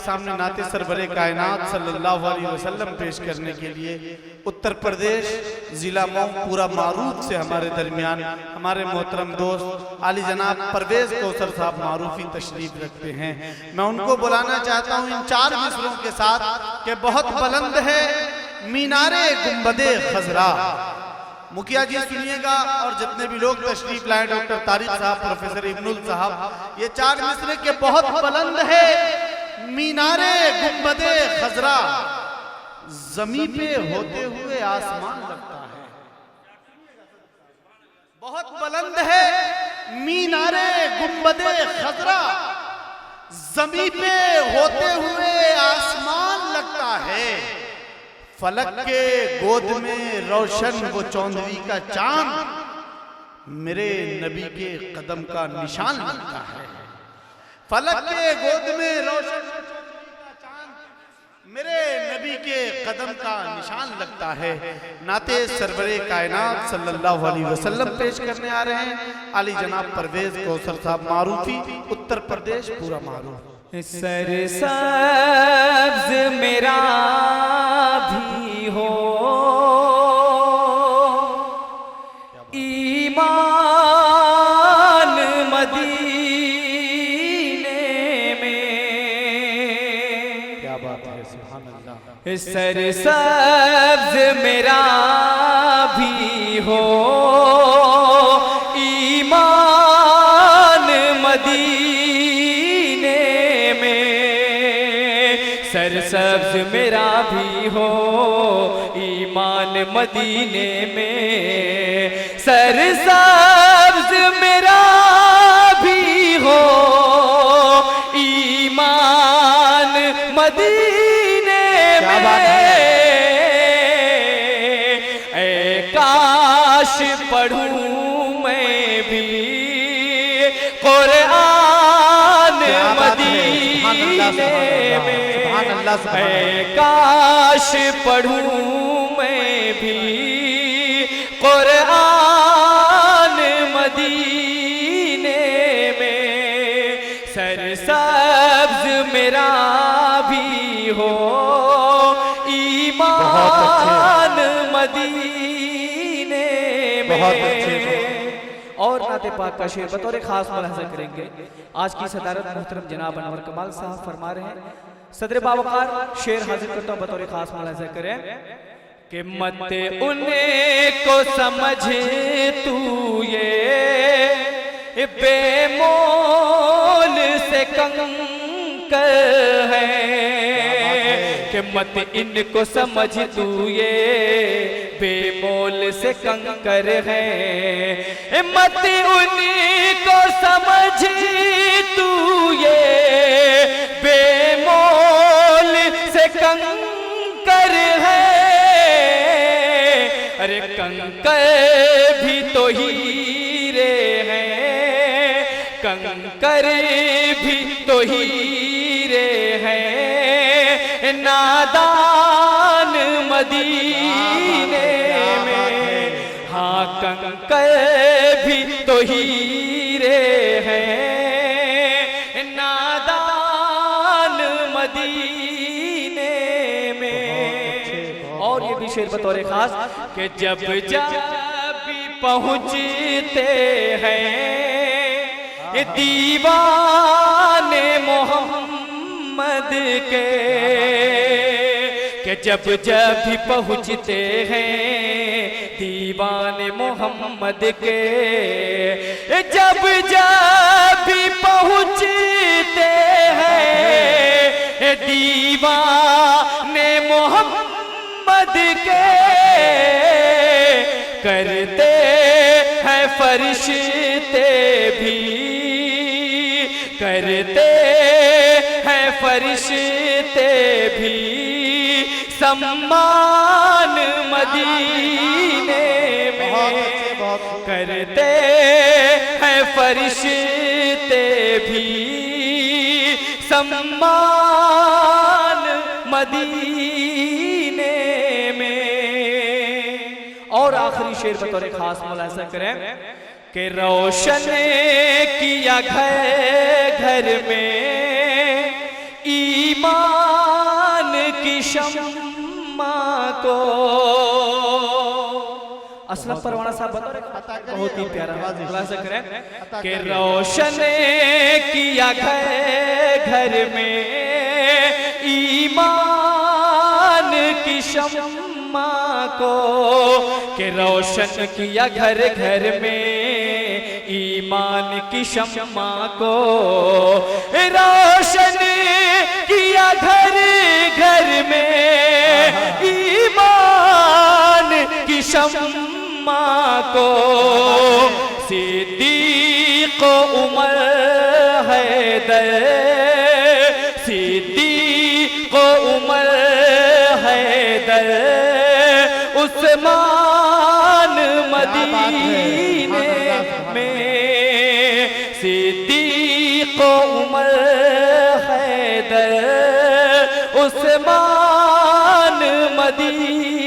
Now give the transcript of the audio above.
सामने नाते सरवरे कायनात सल्लल्लाहु अलैहि वसल्लम पेश करने के लिए उत्तर प्रदेश जिला मऊ पूरा मारूफ से हमारे दरमियान हमारे मोहतरम दोस्त आली जनाब परवेज कौसर साहब मारूफी तशरीफ रखते हैं। मैं उनको बुलाना चाहता हूँ इन 4 मिसरों के साथ कि बहुत बुलंद है मीनारे गुंबदे खजरा। मुखिया जी सुनिएगा और जितने भी लोग तशरीफ लाए, डॉक्टर तारिक साहब, प्रोफेसर इब्नुल साहब, ये 4 मिसरे के बहुत बुलंद है मीनारे गुंबदे खजरा, जमीन पे होते हुए आसमान लगता है। बहुत बुलंद है मीनारे गुंबदे खजरा, जमीन पे होते हुए आसमान लगता है। फलक के गोद में रोशन वो चौंधरी का चांद, मेरे नबी के कदम का निशान लगता है। फलक के गोद में रोशन वो चौंधरी का चांद, मेरे नबी के कदम का निशान लगता है। नाते सरवरे कायनात सल्लल्लाहु अलैहि वसल्लम पेश करने आ रहे हैं आली जनाब परवेज कौसर साहब मारूफी, उत्तर प्रदेश पूरा मारूफ। सरसब्ज मेरा भी हो ईमान मदीने में, क्या बात है, सुभान अल्लाह। सरसब्ज मेरा भी हो ईमान मदीने, सरसब्ज मेरा भी हो ईमान मदीने में, सरसब्ज मेरा भी हो ईमान मदीने में। ऐ काश पढ़ूं मैं भी कुरान मदीने में, ऐ काश पढ़ूं मैं भी कुरान मदीने में, सरसब्ज मेरा भी हो ईमान मदीने में। बहुत अच्छे। और नाते पाक का शेर बतौर खास मुलाहजा करेंगे। आज की सदारत मोहतरम जनाब अनवर कमाल साहब फरमा रहे हैं। सदर बावकार शेर हाजिर करता हूँ, बतौर खास मुलाहजा करें कि मत उन्हें को समझ तू ये बेमोल से कंकर है, कि मत इनको समझ तू ये बेमोल से कंकर है, मत उन्हीं को समझ तू ये बेमोल से कंकर है। अरे कंकर भी तो हीरे हैं, कंकर भी तो हीरे हैं, नादान मदीने में। हाँ कंकर भी तो हीरे हैं, नादान मदीने में। और ये भी शेर बतौर खास कि जब जब भी पहुँचते हैं दीवाने मोहम्मद के, कि जब जब भी पहुँचते हैं दीवाने मोहम्मद के, जब जब भी पहुँचते हैं दीवाने मोहम्मद के, करते हैं फरिश्ते भी, करते हैं फरिश्ते भी सम्मान मदीने में, करते हैं फरिश्ते भी सम्मान मदीने में। और आखिरी शेर बतौर खास मुलाहिजा करें कि रोशन किया घर घर में ईमान की शम्मा को। असलम परवाना साहब बता रहे बहुत ही प्यारा खुलासा करें कि रोशन किया घर में ईमान की शम्मा को, कि रोशन किया घर में ईमान की शम्मा को, रोशन किया घर में ईमान की शम्मा को। सिद्दीक़ उमर हैदर, सिद्दीक़ उमर हैदर, उस्मान मदीने में, सिद्दीक़ उमर हैदर, उस्मान मदीने